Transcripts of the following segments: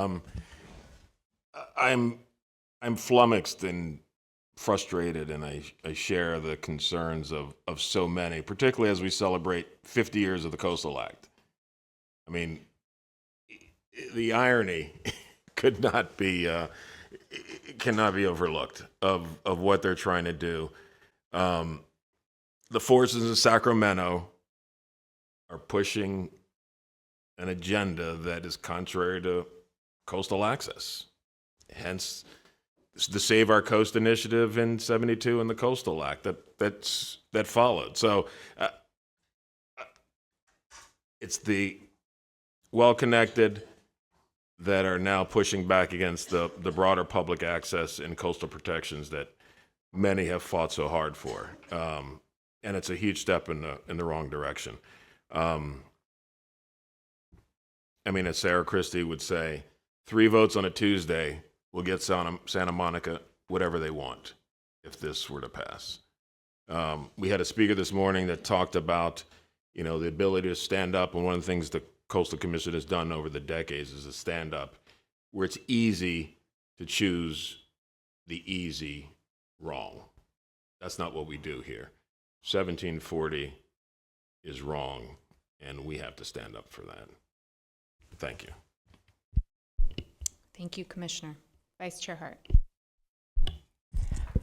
Um, I'm I'm flummoxed and frustrated, and I share the concerns of so many, particularly as we celebrate 50 years of the Coastal Act. I mean, the irony could not be cannot be overlooked of what they're trying to do. Um, the forces in Sacramento are pushing an agenda that is contrary to coastal access. Hence, the Save Our Coast initiative in '72 and the Coastal Act that followed. So it's the well-connected that are now pushing back against the broader public access and coastal protections that many have fought so hard for. And it's a huge step in the wrong direction. Um, I mean, as Sarah Christie would say, 3 votes on a Tuesday will get Santa Monica whatever they want if this were to pass. We had a speaker this morning that talked about, the ability to stand up, and one of the things the Coastal Commission has done over the decades is to stand up where it's easy to choose the easy wrong. That's not what we do here. 1740 is wrong, and we have to stand up for that. Thank you. Thank you, Commissioner. Vice Chair Hart.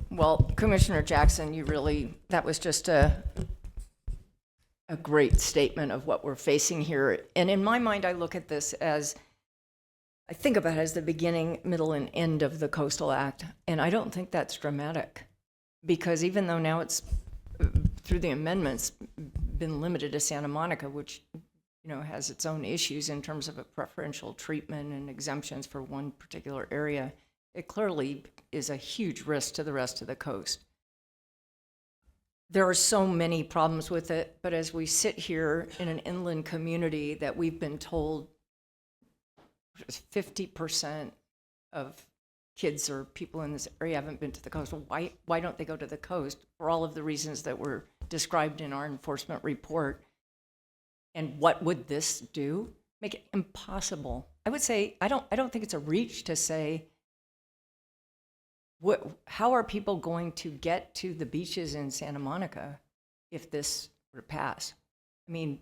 Well, Commissioner Jackson, that was just a great statement of what we're facing here. And in my mind, I think about it as the beginning, middle, and end of the Coastal Act. And I don't think that's dramatic, because even though now it's, through the amendments, been limited to Santa Monica, which has its own issues in terms of a preferential treatment and exemptions for one particular area, it clearly is a huge risk to the rest of the coast. There are so many problems with it, but as we sit here in an inland community that we've been told 50% of kids or people in this area haven't been to the coast, well, why don't they go to the coast? For all of the reasons that were described in our enforcement report. And what would this do? Make it impossible. I would say I don't think it's a reach to say how are people going to get to the beaches in Santa Monica if this were to pass? I mean,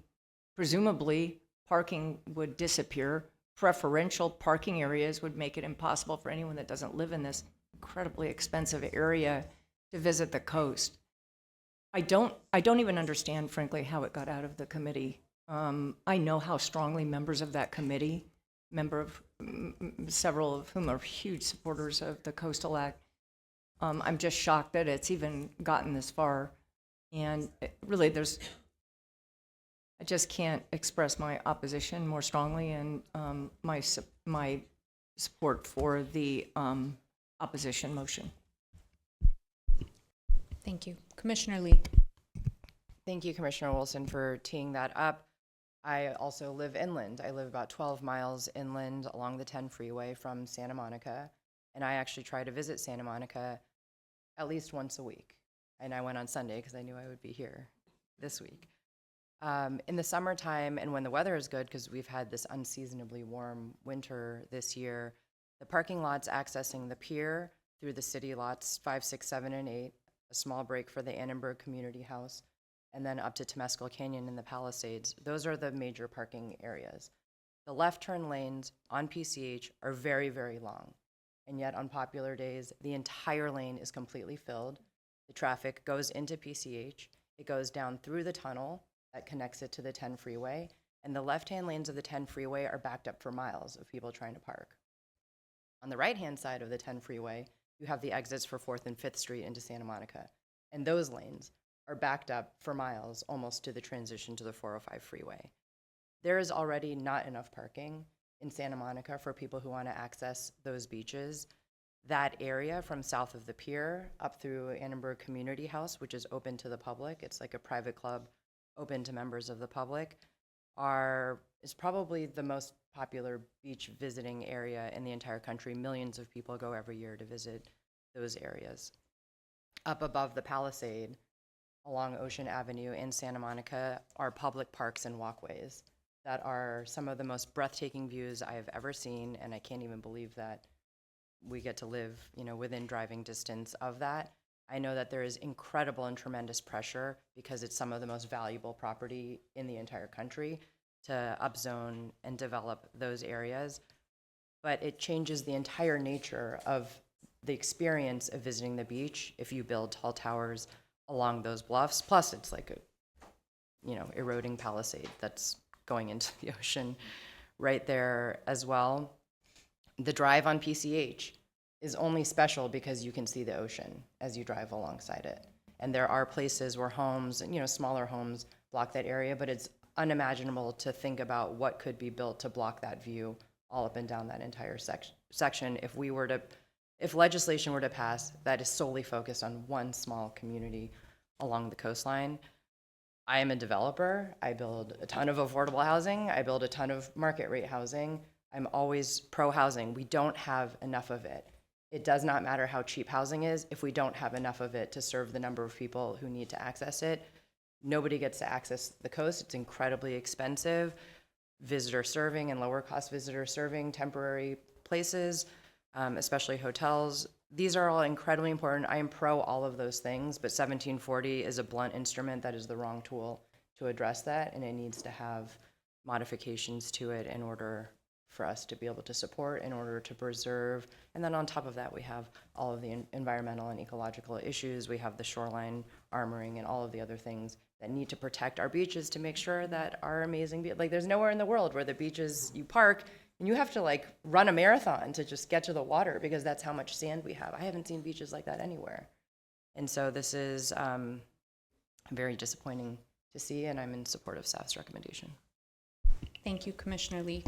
presumably parking would disappear. Preferential parking areas would make it impossible for anyone that doesn't live in this incredibly expensive area to visit the coast. I don't even understand, frankly, how it got out of the committee. I know how strongly members of that committee, several of whom are huge supporters of the Coastal Act, I'm just shocked that it's even gotten this far. And really, I just can't express my opposition more strongly, and my support for the opposition motion. Thank you. Commissioner Lee. Thank you, Commissioner Wilson, for teeing that up. I also live inland. I live about 12 miles inland along the 10 freeway from Santa Monica, and I actually try to visit Santa Monica at least once a week. And I went on Sunday because I knew I would be here this week. In the summertime and when the weather is good, because we've had this unseasonably warm winter this year, the parking lots accessing the pier through the city lots 5, 6, 7, and 8, a small break for the Annenberg Community House, and then up to Temescal Canyon in the Palisades. Those are the major parking areas. The left turn lanes on PCH are very, very long. And yet on popular days, the entire lane is completely filled. The traffic goes into PCH. It goes down through the tunnel that connects it to the 10 freeway. And the left-hand lanes of the 10 freeway are backed up for miles of people trying to park. On the right-hand side of the 10 freeway, you have the exits for 4th and 5th Street into Santa Monica. And those lanes are backed up for miles almost to the transition to the 405 freeway. There is already not enough parking in Santa Monica for people who want to access those beaches. That area from south of the pier up through Annenberg Community House, which is open to the public, it's like a private club open to members of the public, is probably the most popular beach visiting area in the entire country. Millions of people go every year to visit those areas. Up above the Palisade, along Ocean Avenue in Santa Monica, are public parks and walkways. that are some of the most breathtaking views I have ever seen, and I can't even believe that we get to live, within driving distance of that. I know that there is incredible and tremendous pressure because it's some of the most valuable property in the entire country to upzone and develop those areas. But it changes the entire nature of the experience of visiting the beach if you build tall towers along those bluffs. Plus, it's like a, eroding palisade that's going into the ocean right there as well. The drive on PCH is only special because you can see the ocean as you drive alongside it. And there are places where homes, smaller homes block that area, but it's unimaginable to think about what could be built to block that view all up and down that entire section if legislation were to pass that is solely focused on one small community along the coastline. I am a developer. I build a ton of affordable housing. I build a ton of market rate housing. I'm always pro housing. We don't have enough of it. It does not matter how cheap housing is if we don't have enough of it to serve the number of people who need to access it. Nobody gets to access the coast. It's incredibly expensive. Visitor serving and lower cost visitor serving temporary places, especially hotels. These are all incredibly important. I am pro all of those things, but 1740 is a blunt instrument that is the wrong tool to address that, and it needs to have modifications to it in order for us to be able to support, in order to preserve. And then on top of that, we have all of the environmental and ecological issues. We have the shoreline armoring and all of the other things that need to protect our beaches to make sure that our amazing, there's nowhere in the world where the beaches you park and you have to run a marathon to just get to the water because that's how much sand we have. I haven't seen beaches like that anywhere. And so this is very disappointing to see, and I'm in support of staff's recommendation. Thank you, Commissioner Lee.